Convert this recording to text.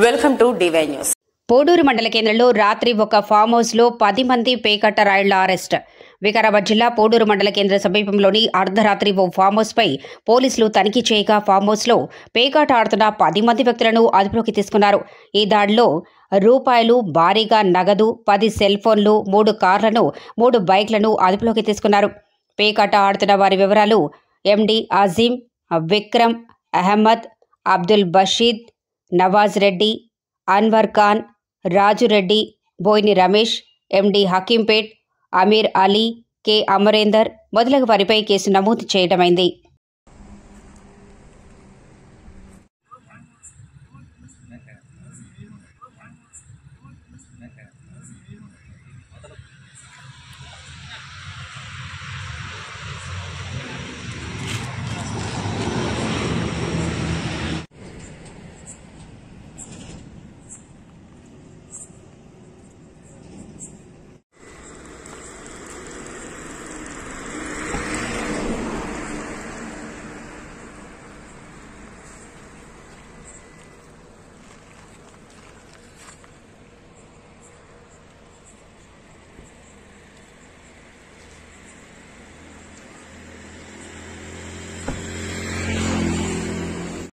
Welcome to DY news. Poduru మండల కేంద్రంలో రాత్రి ఒక ఫామ్ హౌస్ లో 10 మంది పేకట్ట రాయుళ్ల అరెస్ట్. వికారాబాద్ జిల్లా పోడూరు మండల కేంద్ర సమీపంలోని అర్ధరాత్రి ఓ ఫామ్ హౌస్ పై పోలీసులు తనిఖీ చేయగా ఫామ్ హౌస్ లో పేకాట ఆడుతున్న 10 మంది వ్యక్తులను అదుపులోకి తీసుకున్నారు. ఈ దాడిలో రూపాయలు భారీగా నగదు, 10 సెల్ ఫోన్లు, 3 కార్లను, 3 బైక్లను అదుపులోకి తీసుకున్నారు. పేకాట ఆడుతున్న వారి వివరాలు: ఎండి అజీం, విక్రమ్, అహ్మద్, అబ్దుల్ బషీద్, నవాజ్ రెడ్డి, అన్వర్ ఖాన్, రాజు రెడ్డి, బోయిని రమేష్, ఎండి హకీంపేట్, అమీర్ అలీ, కె అమరేందర్ మొదలగు వారిపై కేసు నమోదు చేయడమైంది.